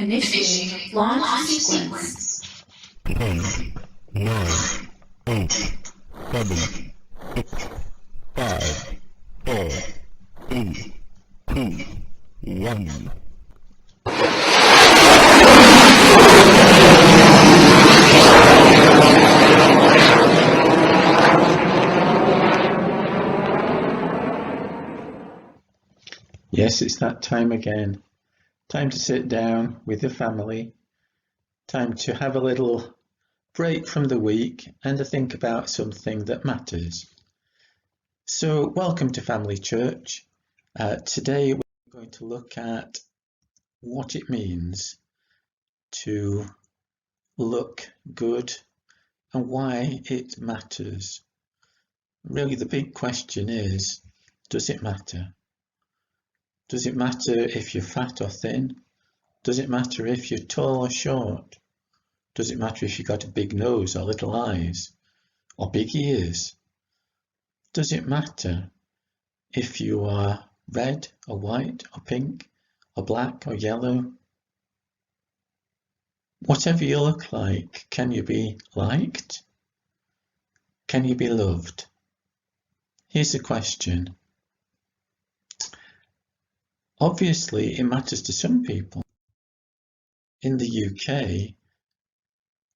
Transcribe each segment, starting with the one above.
Initiating launch sequence. 10, 9, 8, 7, 6, 5, 4, 3, 2, 1. Yes, it's that time again. Time to sit down with your family. Time to have a little break from the week and to think about something that matters. So, welcome to Family Church. Today we're going to look at what it means to look good and why it matters. Really, the big question is, does it matter? Does it matter if you're fat or thin? Does it matter if you're tall or short? Does it matter if you've got a big nose or little eyes or big ears? Does it matter if you are red or white or pink or black or yellow? Whatever you look like, can you be liked? Can you be loved? Here's the question. Obviously, it matters to some people. In the UK,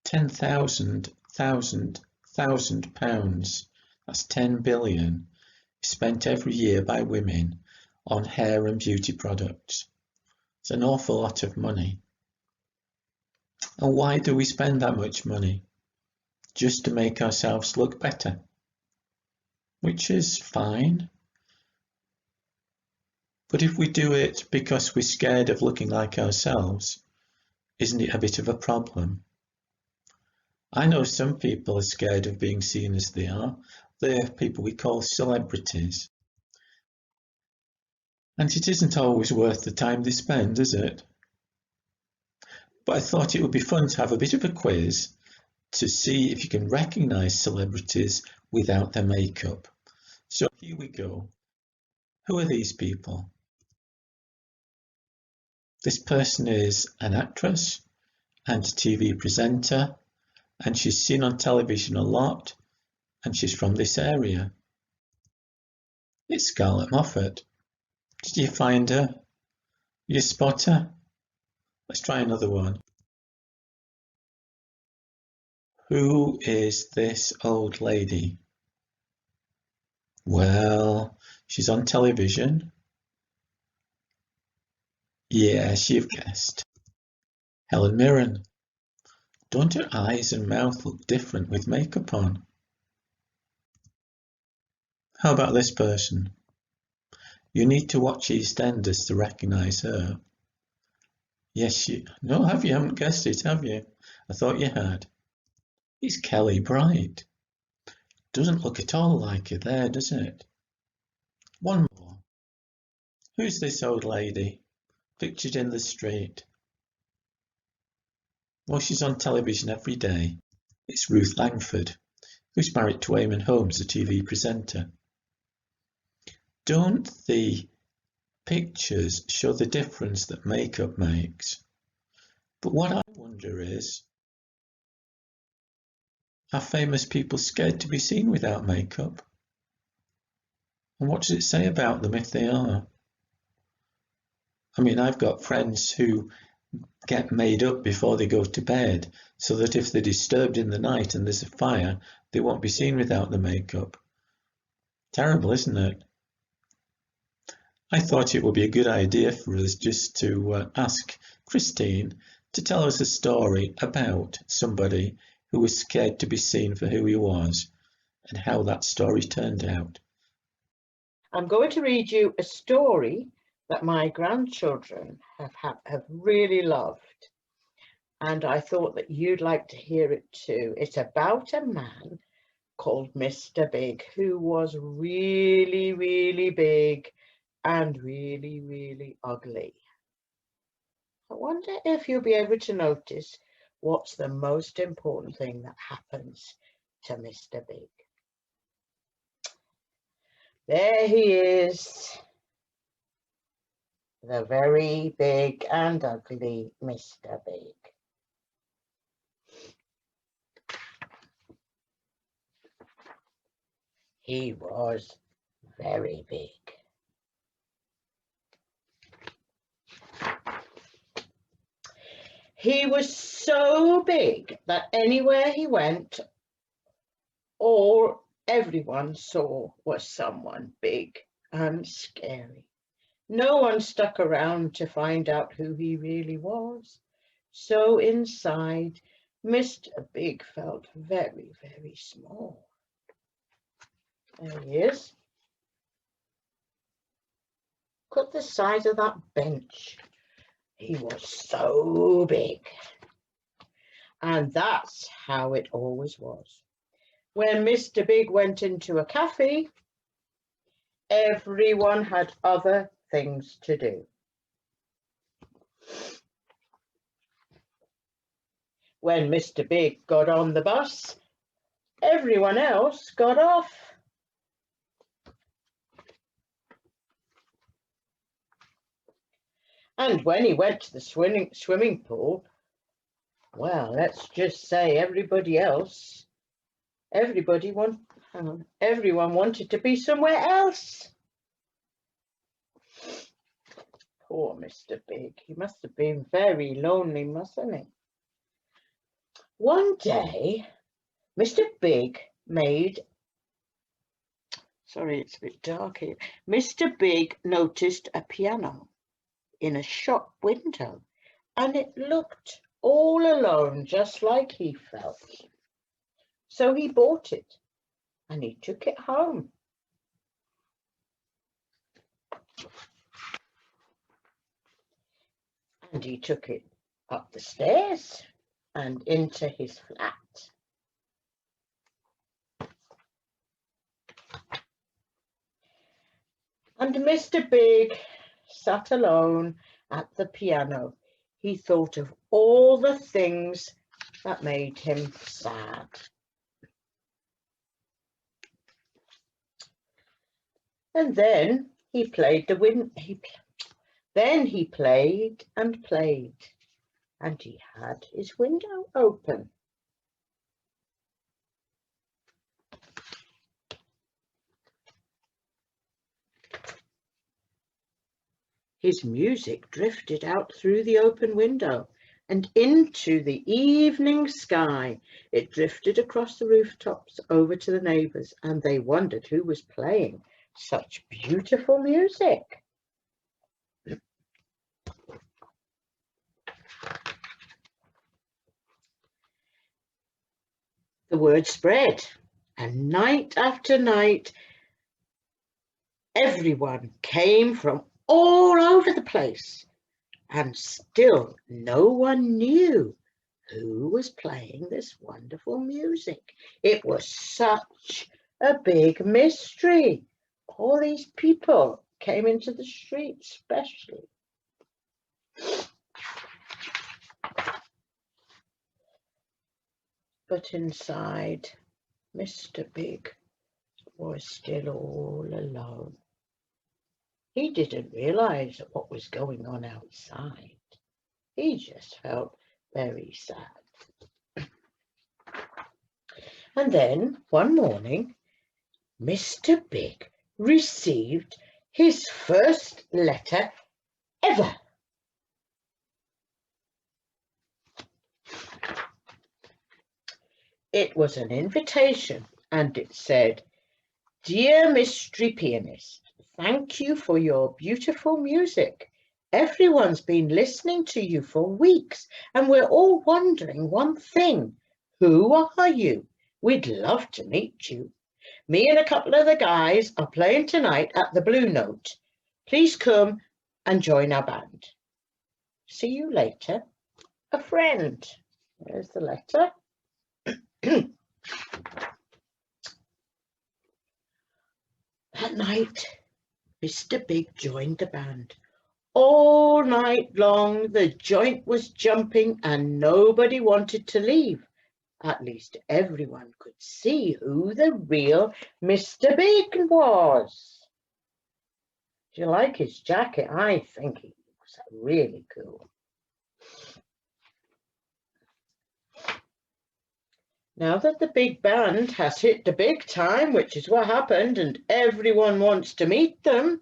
£10,000, that's 10 billion, is spent every year by women on hair and beauty products. It's an awful lot of money. And why do we spend that much money? Just to make ourselves look better, which is fine. But if we do it because we're scared of looking like ourselves, isn't it a bit of a problem? I know some people are scared of being seen as they are. They're people we call celebrities. And it isn't always worth the time they spend, is it? But I thought it would be fun to have a bit of a quiz to see if you can recognise celebrities without their makeup. So here we go. Who are these people? This person is an actress and a TV presenter, and she's seen on television a lot, and she's from this area. It's Scarlett Moffat. Did you find her? You spot her? Let's try another one. Who is this old lady? Well, she's on television. Yes, you've guessed. Helen Mirren. Don't her eyes and mouth look different with makeup on? How about this person? You need to watch EastEnders to recognise her. Yes, no, have you? Haven't guessed it, have you? I thought you had. It's Kelly Bright. Doesn't look at all like her there, does it? One more. Who's this old lady? Pictured in the street. Well, she's on television every day. It's Ruth Langford, who's married to Eamonn Holmes, the TV presenter. Don't the pictures show the difference that makeup makes? But what I wonder is, are famous people scared to be seen without makeup? And what does it say about them if they are? I mean, I've got friends who get made up before they go to bed so that if they're disturbed in the night and there's a fire, they won't be seen without the makeup. Terrible, isn't it? I thought it would be a good idea for us just to ask Christine to tell us a story about somebody who was scared to be seen for who he was and how that story turned out. I'm going to read you a story that my grandchildren have really loved, and I thought that you'd like to hear it too. It's about a man called Mr. Big who was really, really big and really, really ugly. I wonder if you'll be able to notice what's the most important thing that happens to Mr. Big. There he is. the very big and ugly Mr. Big. He was very big. He was so big that anywhere he went, everyone saw was someone big and scary. No one stuck around to find out who he really was. So inside, Mr. Big felt very, very small. There he is. Look at the size of that bench. He was so big. And that's how it always was. When Mr. Big went into a cafe, everyone had other things to do. When Mr. Big got on the bus, everyone else got off. And when he went to the swimming pool, well, let's just say everyone wanted to be somewhere else. Poor Mr. Big, he must have been very lonely, mustn't he? One day, Mr. Big sorry, it's a bit dark here. Mr. Big noticed a piano in a shop window, and it looked all alone, just like he felt. So he bought it and he took it home. And he took it up the stairs and into his flat. And Mr. Big sat alone at the piano. He thought of all the things that made him sad. And then he played Then he played and played, and he had his window open. His music drifted out through the open window and into the evening sky. It drifted across the rooftops over to the neighbours, and they wondered who was playing such beautiful music. The word spread, and night after night, everyone came from all over the place, and still no one knew who was playing this wonderful music. It was such a big mystery. All these people came into the street especially. But inside, Mr. Big was still all alone. He didn't realize what was going on outside. He just felt very sad. And then one morning, Mr. Big received his first letter ever. It was an invitation, and it said, "Dear Mystery Pianist, thank you for your beautiful music. Everyone's been listening to you for weeks, and we're all wondering one thing. Who are you? We'd love to meet you. Me and a couple of the guys are playing tonight at the Blue Note. Please come and join our band. See you later, a friend." There's the letter. That night, Mr. Big joined the band. All night long, the joint was jumping and nobody wanted to leave. At least everyone could see who the real Mr. Big was. Do you like his jacket? I think he was really cool. Now that the big band has hit the big time, which is what happened, and everyone wants to meet them,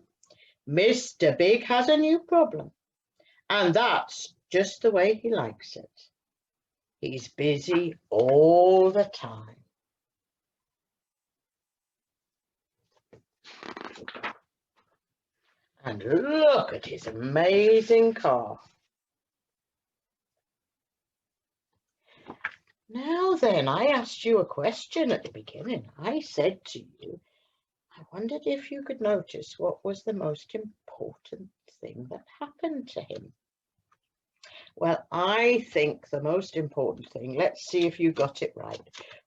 Mr. Big has a new problem. And that's just the way he likes it. He's busy all the time. And look at his amazing car. Now then, I asked you a question at the beginning. I said to you, I wondered if you could notice what was the most important thing that happened to him. Well, I think the most important thing, let's see if you got it right,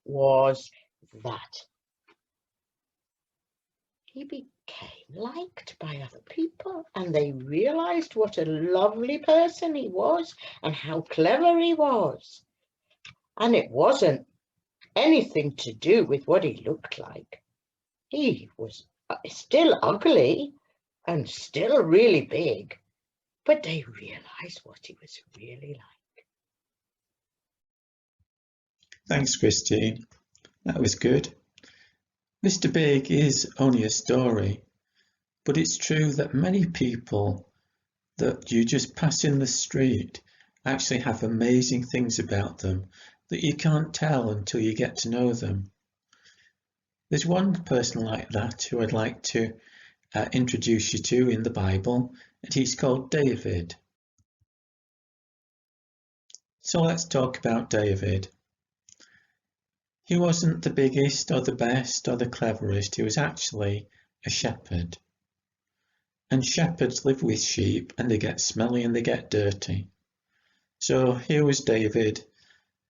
was that he became liked by other people, and they realized what a lovely person he was and how clever he was. And it wasn't anything to do with what he looked like. He was still ugly and still really big, but they realized what he was really like. Thanks, Christine. That was good. Mr. Big is only a story, but it's true that many people that you just pass in the street actually have amazing things about them that you can't tell until you get to know them. There's one person like that who I'd like to introduce you to in the Bible, and he's called David. So let's talk about David. He wasn't the biggest or the best or the cleverest. He was actually a shepherd. And shepherds live with sheep, and they get smelly and they get dirty. So here was David,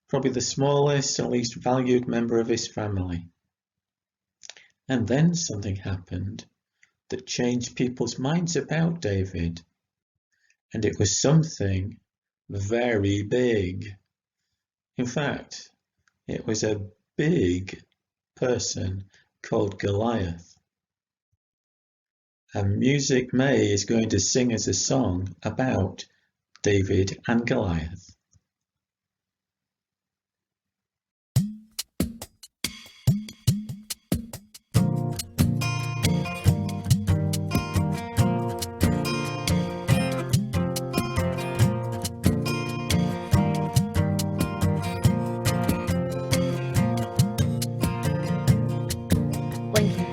probably the smallest and least valued member of his family. And then something happened that changed people's minds about David. And it was something very big. In fact, it was a big person called Goliath. And Music May is going to sing us a song about David and Goliath.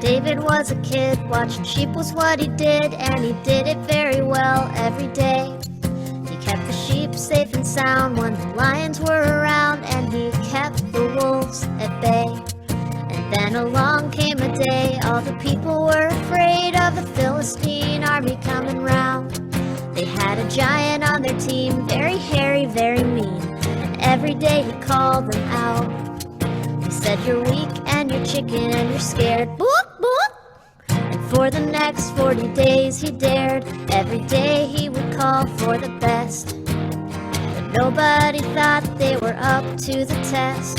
David was a kid, watching sheep was what he did, and he did it very well every day. He kept the sheep safe and sound when the lions were around, and he kept the wolves at bay. And then along came a day, all the people were afraid of the Philistine army coming round. They had a giant on their team, very hairy, very mean, and every day he called them out. He said, "You're weak and you're chicken and you're scared, boop, boop." And for the next 40 days he dared. Every day he would call for the best, but nobody thought they were up to the test.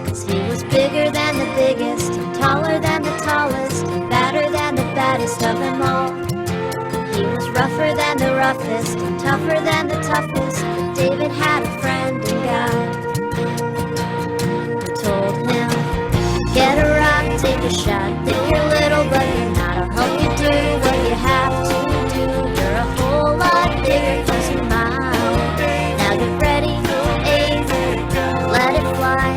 'Cause he was bigger than the biggest, and taller than the tallest, and badder than the baddest of them all. He was rougher than the roughest, and tougher than the toughest. But David had a friend in God, told him, "Get a rock, take a shot. Think you're little, but you're not. I'll help you do what you have to do. You're a whole lot bigger 'cause you're mine. Now get ready, aim, let it fly.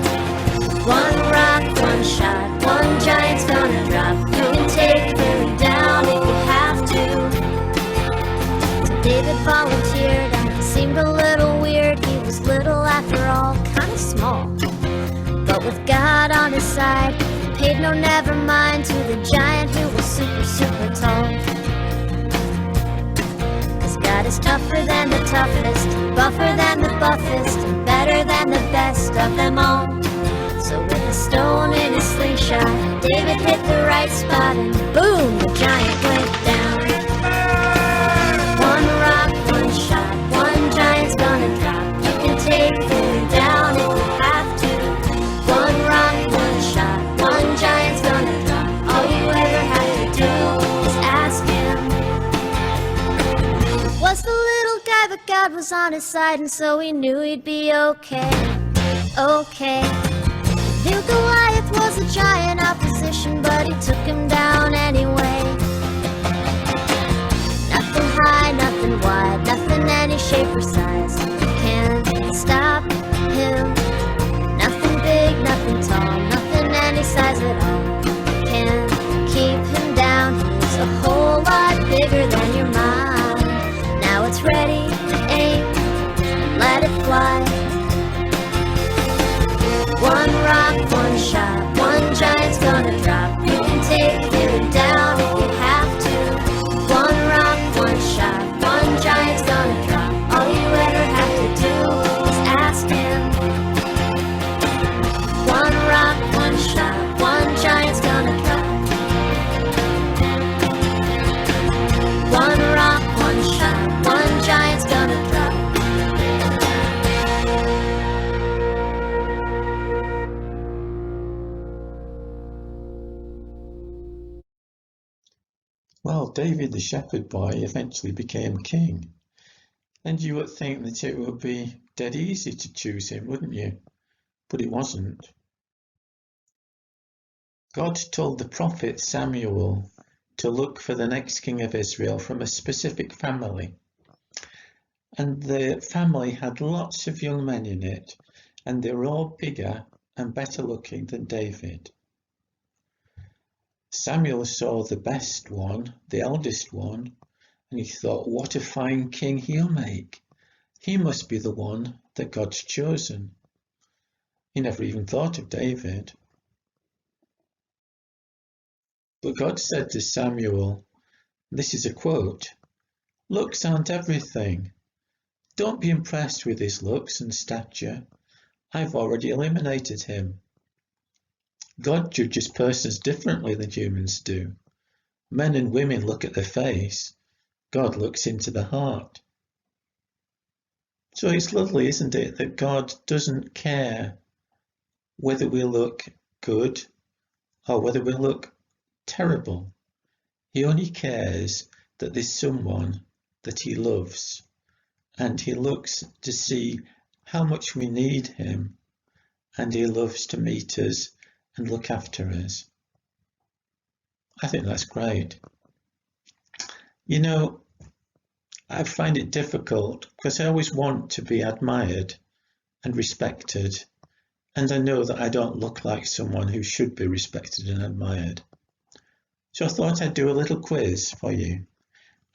One rock, one shot, one giant's gonna drop. You can take him down if you have to." So David volunteered, and it seemed a little weird. He was little after all, kinda small. But with God on his side, he paid no never mind to the giant who was super, super tall. 'Cause God is tougher than the toughest, buffer than the buffest, and better than the best of them all. So with a stone in his slingshot, David hit the right spot, and boom, the giant went down. One rock, one shot, one giant's gonna drop. You can take him down if you have to. One rock, one shot, one giant's gonna drop. All you ever have to do is ask him just a little guy, but God was on his side, and so he knew he'd be okay. Okay. Knew Goliath was a giant opposition, but he took him down anyway. Nothing high, nothing wide, nothing any shape or size can stop him. Nothing big, nothing tall, nothing any size at all can keep him down. He's a whole lot bigger than your mind. Now it's ready, aim, and let it fly. One rock, one shot, one giant's gonna drop. You can take him down if you have to. One rock, one shot, one giant's gonna drop. All you ever have to do is ask him. One rock, one shot, one giant's gonna drop. One rock, one shot, one giant's gonna drop. Well, David the shepherd boy eventually became king, and you would think that it would be dead easy to choose him, wouldn't you? But it wasn't. God told the prophet Samuel to look for the next king of Israel from a specific family, and the family had lots of young men in it, and they were all bigger and better looking than David. Samuel saw the best one, the eldest one, and he thought, what a fine king he'll make. He must be the one that God's chosen. He never even thought of David. But God said to Samuel, this is a quote, "Looks aren't everything. Don't be impressed with his looks and stature. I've already eliminated him." God judges persons differently than humans do. Men and women look at the face. God looks into the heart. So it's lovely, isn't it, that God doesn't care whether we look good or whether we look terrible. He only cares that there's someone that he loves, and he looks to see how much we need him, and he loves to meet us and look after us. I think that's great. You know, I find it difficult because I always want to be admired and respected, and I know that I don't look like someone who should be respected and admired. So I thought I'd do a little quiz for you.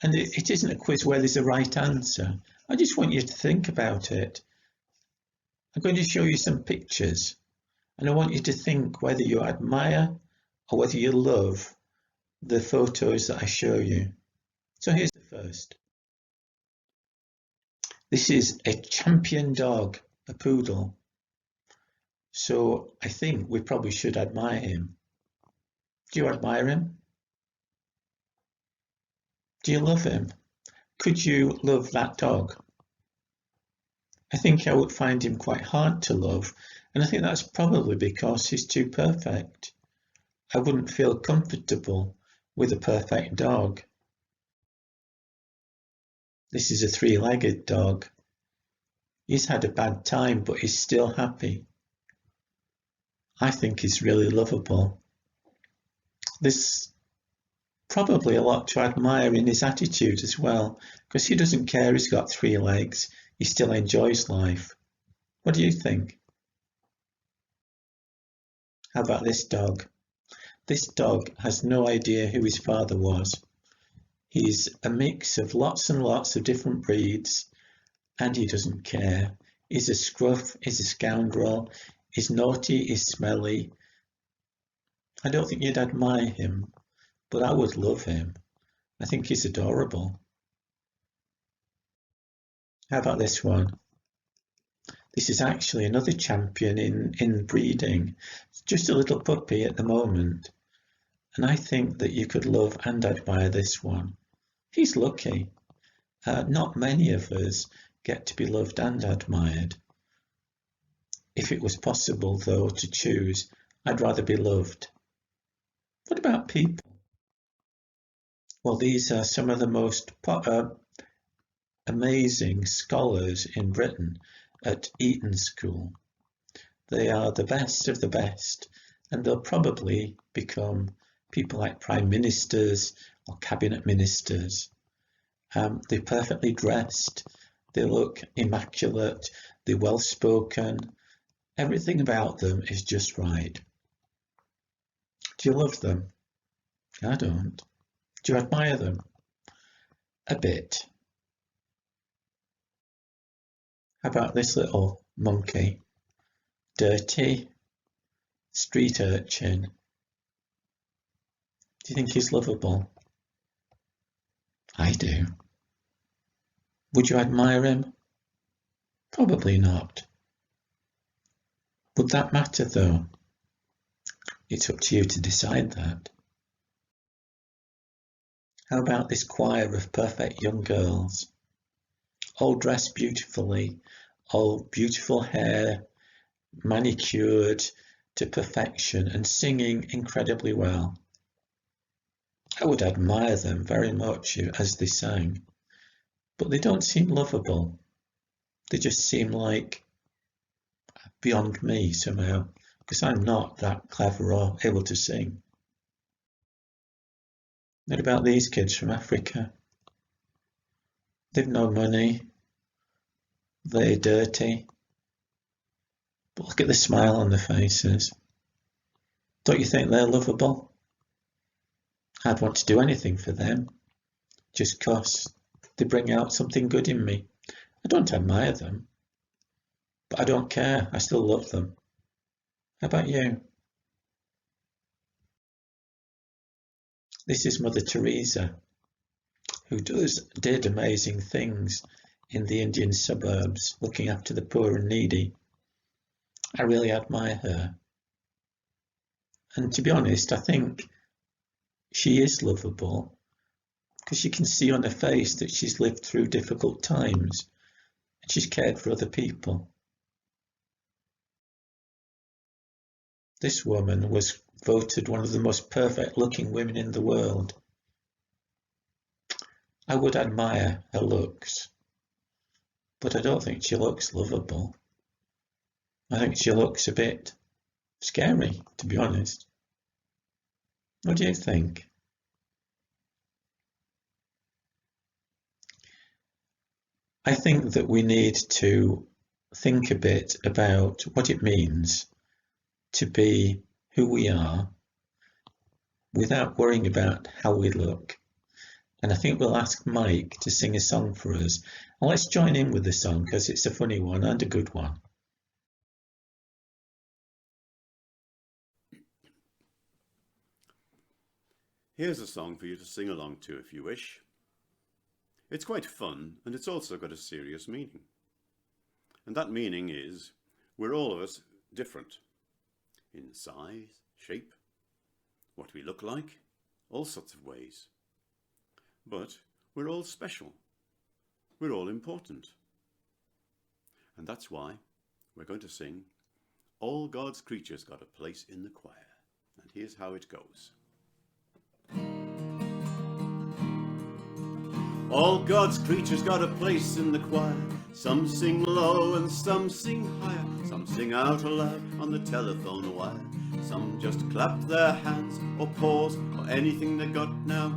And it isn't a quiz where there's a right answer. I just want you to think about it. I'm going to show you some pictures, and I want you to think whether you admire or whether you love the photos that I show you. So here's the first. This is a champion dog, a poodle. So I think we probably should admire him. Do you admire him? Do you love him? Could you love that dog? I think I would find him quite hard to love, and I think that's probably because he's too perfect. I wouldn't feel comfortable with a perfect dog. This is a three-legged dog. He's had a bad time, but he's still happy. I think he's really lovable. There's probably a lot to admire in his attitude as well, because he doesn't care he's got three legs. He still enjoys life. What do you think? How about this dog? This dog has no idea who his father was. He's a mix of lots and lots of different breeds, and he doesn't care. He's a scruff, he's a scoundrel, he's naughty, he's smelly. I don't think you'd admire him, but I would love him. I think he's adorable. How about this one? This is actually another champion in breeding. It's just a little puppy at the moment. And I think that you could love and admire this one. He's lucky. Not many of us get to be loved and admired. If it was possible, though, to choose, I'd rather be loved. What about people? Well, these are some of the most amazing scholars in Britain at Eton School. They are the best of the best, and they'll probably become people like prime ministers or cabinet ministers. They're perfectly dressed, they look immaculate, they're well spoken, everything about them is just right. Do you love them? I don't. Do you admire them? A bit. How about this little monkey? Dirty, street urchin. Do you think he's lovable? I do. Would you admire him? Probably not. Would that matter though? It's up to you to decide that. How about this choir of perfect young girls? All dressed beautifully, all beautiful hair, manicured to perfection and singing incredibly well. I would admire them very much as they sang, but they don't seem lovable. They just seem like beyond me somehow, because I'm not that clever or able to sing. What about these kids from Africa? They've no money, they're dirty, but look at the smile on their faces. Don't you think they're lovable? I'd want to do anything for them, just 'cause they bring out something good in me. I don't admire them, but I don't care, I still love them. How about you? This is Mother Teresa, who did amazing things in the Indian suburbs, looking after the poor and needy. I really admire her. And to be honest, I think she is lovable, because you can see on her face that she's lived through difficult times and she's cared for other people. This woman was voted one of the most perfect looking women in the world. I would admire her looks, but I don't think she looks lovable. I think she looks a bit scary, to be honest. What do you think? I think that we need to think a bit about what it means to be who we are without worrying about how we look. And I think we'll ask Mike to sing a song for us. And let's join in with the song because it's a funny one and a good one. Here's a song for you to sing along to if you wish. It's quite fun, and it's also got a serious meaning. And that meaning is, we're all of us different. In size, shape, what we look like, all sorts of ways. But we're all special. We're all important. And that's why we're going to sing All God's Creatures Got a Place in the Choir. And here's how it goes. All God's creatures got a place in the choir. Some sing low and some sing higher. Some sing out aloud on the telephone wire. Some just clap their hands or pause or anything they got now.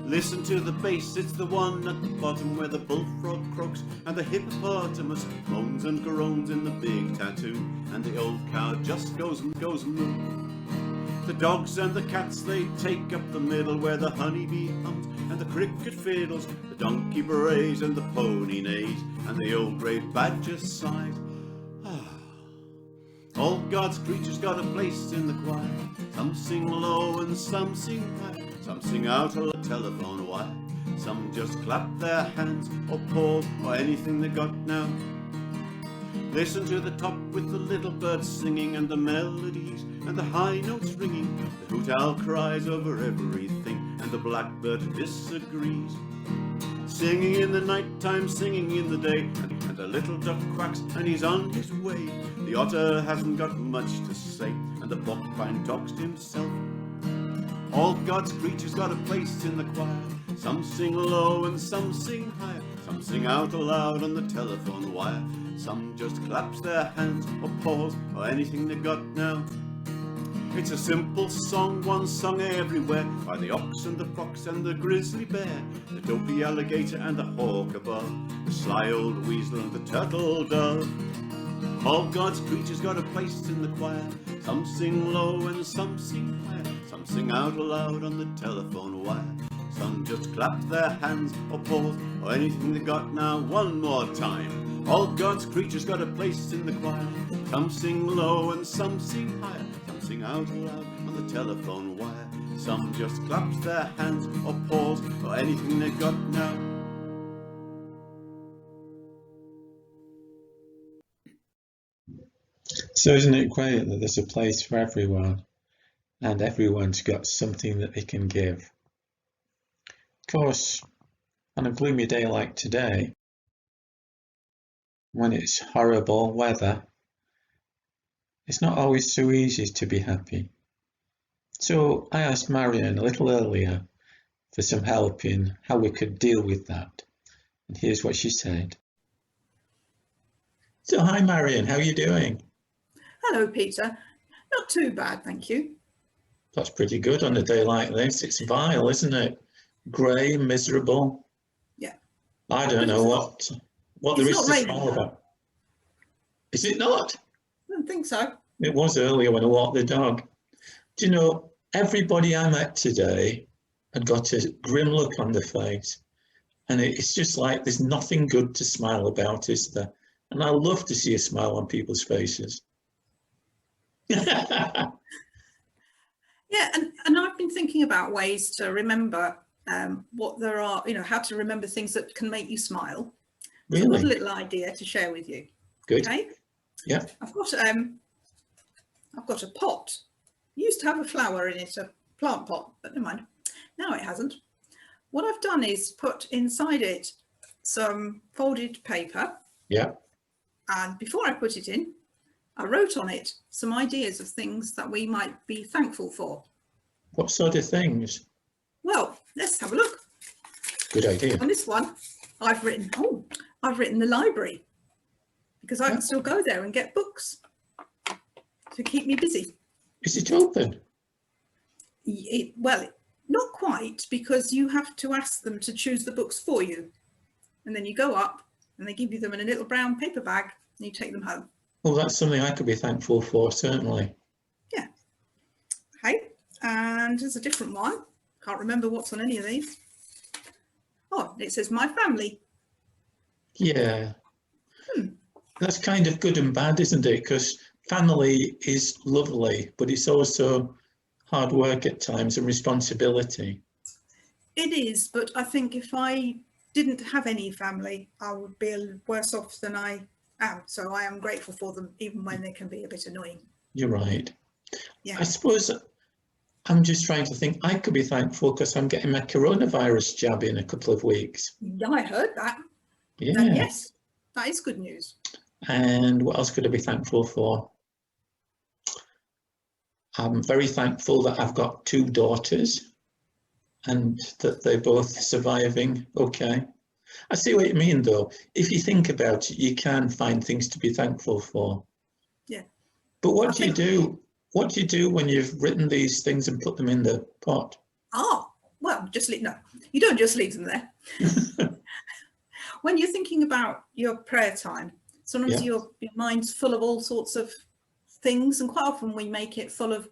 Listen to the bass, it's the one at the bottom where the bullfrog croaks and the hippopotamus moans and groans in the big tattoo, and the old cow just goes moo. The dogs and the cats, they take up the middle where the honeybee hums and the cricket fiddles, the donkey brays and the pony neighs, and the old grey badger sighs. All God's creatures got a place in the choir. Some sing low and some sing high. Some sing out on the telephone wire. Some just clap their hands or pause or anything they got now. Listen to the top with the little birds singing and the melodies and the high notes ringing. The hoot owl cries over everything and the blackbird disagrees. Singing in the night time, singing in the day, and a little duck quacks and he's on his way. The otter hasn't got much to say and the porcupine talks to himself. All God's creatures got a place in the choir. Some sing low and some sing higher. Some sing out aloud on the telephone wire. Some just claps their hands or paws or anything they got now. It's a simple song, one sung everywhere, by the ox and the fox and the grizzly bear, the dopey alligator and the hawk above, the sly old weasel and the turtle dove. All God's creatures got a place in the choir. Some sing low and some sing higher. Some sing out aloud on the telephone wire. Some just clap their hands or paws or anything they got now. One more time. All God's creatures got a place in the choir. Some sing low and some sing higher. Some sing out aloud on the telephone wire. Some just claps their hands or paws or anything they got now. So isn't it great that there's a place for everyone and everyone's got something that they can give? Of course, on a gloomy day like today, when it's horrible weather, it's not always so easy to be happy. So I asked Marion a little earlier for some help in how we could deal with that. And here's what she said. So hi Marion, how are you doing? Hello, Peter. Not too bad, thank you. That's pretty good on a day like this. It's vile, isn't it? Grey, miserable. Yeah. I don't know what there is to smile though. about. Is it not? I don't think so. It was earlier when I walked the dog. Do you know, everybody I met today had got a grim look on their face. And it's just like there's nothing good to smile about, is there? And I love to see a smile on people's faces. Yeah, and I've been thinking about ways to remember what there are, how to remember things that can make you smile. Really? So I've got a little idea to share with you. Good. Okay. Yeah. I've got a pot. It used to have a flower in it, a plant pot, but never mind. Now it hasn't. What I've done is put inside it some folded paper. Yeah. And before I put it in, I wrote on it some ideas of things that we might be thankful for. What sort of things? Well, let's have a look. Good idea. On this one, I've written the library, because I can still go there and get books to keep me busy. Is it open? Well, not quite, because you have to ask them to choose the books for you. And then you go up and they give you them in a little brown paper bag and you take them home. Well, that's something I could be thankful for, certainly. Yeah. Okay. And there's a different one. Can't remember what's on any of these. Oh, it says my family. Yeah. That's kind of good and bad, isn't it? Because family is lovely, but it's also hard work at times and responsibility. It is, but I think if I didn't have any family, I would be worse off than I am. So I am grateful for them, even when they can be a bit annoying. You're right. Yeah. I suppose I'm just trying to think, I could be thankful because I'm getting my coronavirus jab in a couple of weeks. Yeah, I heard that. Yeah. And yes, that is good news. And what else could I be thankful for? I'm very thankful that I've got 2 daughters and that they're both surviving okay. I see what you mean though. If you think about it, you can find things to be thankful for. Yeah. But what do you do? What do you do when you've written these things and put them in the pot? Well, you don't just leave them there. When you're thinking about your prayer time, sometimes your mind's full of all sorts of things, and quite often we make it full of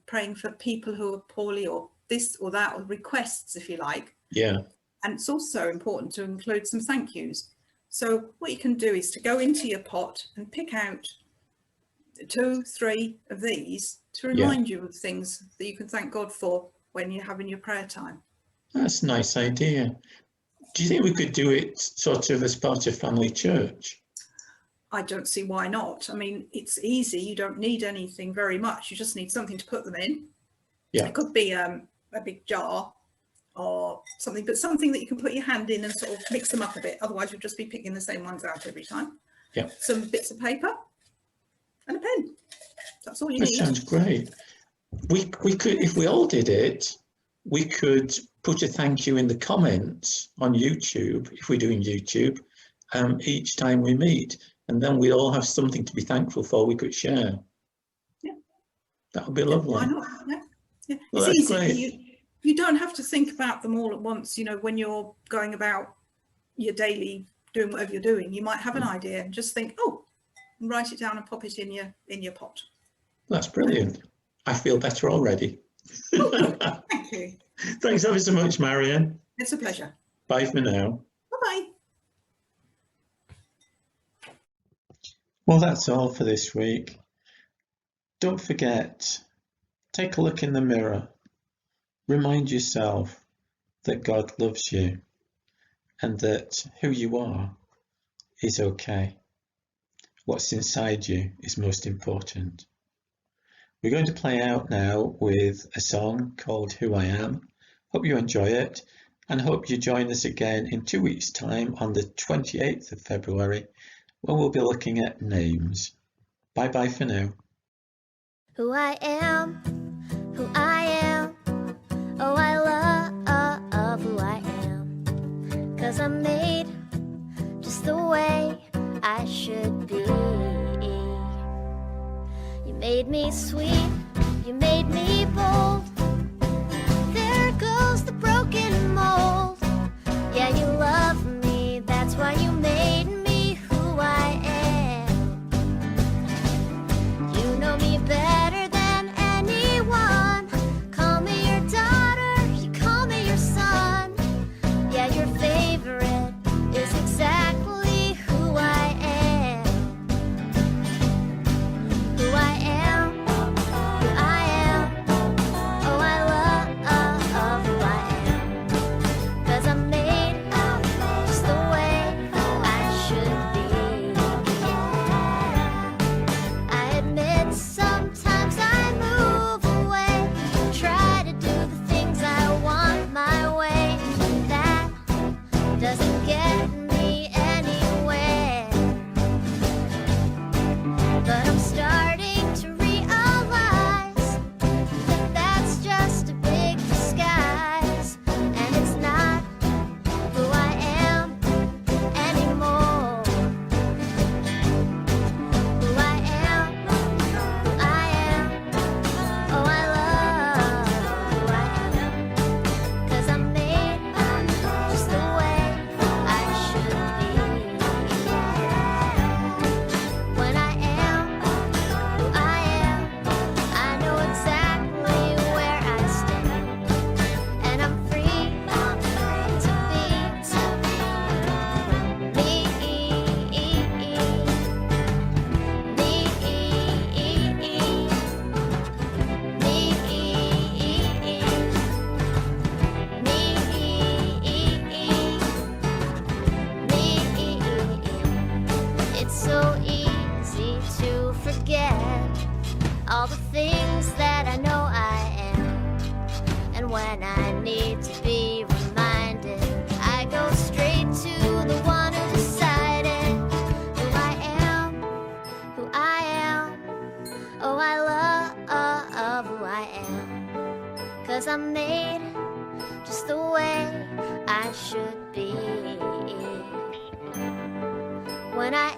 praying for people who are poorly, or this or that, or requests, if you like. Yeah. And it's also important to include some thank yous. So what you can do is to go into your pot and pick out 2, 3 of these to remind you of things that you can thank God for when you're having your prayer time. That's a nice idea. Do you think we could do it sort of as part of family church? I don't see why not. I mean, it's easy. You don't need anything very much. You just need something to put them in. Yeah. It could be a big jar or something, but something that you can put your hand in and sort of mix them up a bit. Otherwise, you'll just be picking the same ones out every time. Yeah. Some bits of paper and a pen. That's all you That need. sounds great. We could, if we all did it, we could put a thank you in the comments on YouTube, if we're doing YouTube, each time we meet. And then we all have something to be thankful for we could share. Yeah. That would be Yeah, lovely. why not? Yeah. Yeah. Well, It's that's easy. great. You don't have to think about them all at once, you know, when you're going about your daily doing whatever you're doing. You might have an idea and just think, oh, and write it down and pop it in your pot. That's brilliant. I feel better already. Thank you. Thanks ever so much, Marion. It's a pleasure. Bye for now. Bye-bye. Well, that's all for this week. Don't forget, take a look in the mirror. Remind yourself that God loves you and that who you are is okay. What's inside you is most important. We're going to play out now with a song called Who I Am. Hope you enjoy it and hope you join us again in 2 weeks' time on the 28th of February when we'll be looking at names. Bye bye for now. Who I am, who I am. Oh, I love who I am. 'Cause I'm made just the way I should be. You made me sweet, you made me bold. There goes the broken mold. Yeah, you love me, that's why you made me who I am. You know me better than anyone. Call me your daughter, you call me your son. Yeah, your favorite is exactly who I am. Who I am, who I am. Oh, I love who I am. 'Cause I'm made just the way I should be. I admit sometimes I move away, try to do the things I want my way. That doesn't get me anywhere. But I'm starting to realize that that's just a big disguise, and it's not who I am anymore. Who I am, who I am. Oh, I love who I am. 'Cause I'm made just the way I should be. When I am who I am, I know exactly where I stand, and I'm free to be me. It's so easy to forget all the things that I know I am. And when I need to be reminded, I go straight to the one who decided who I am, who I am. Oh, I love who I am. 'Cause I'm made just the way I should be. When I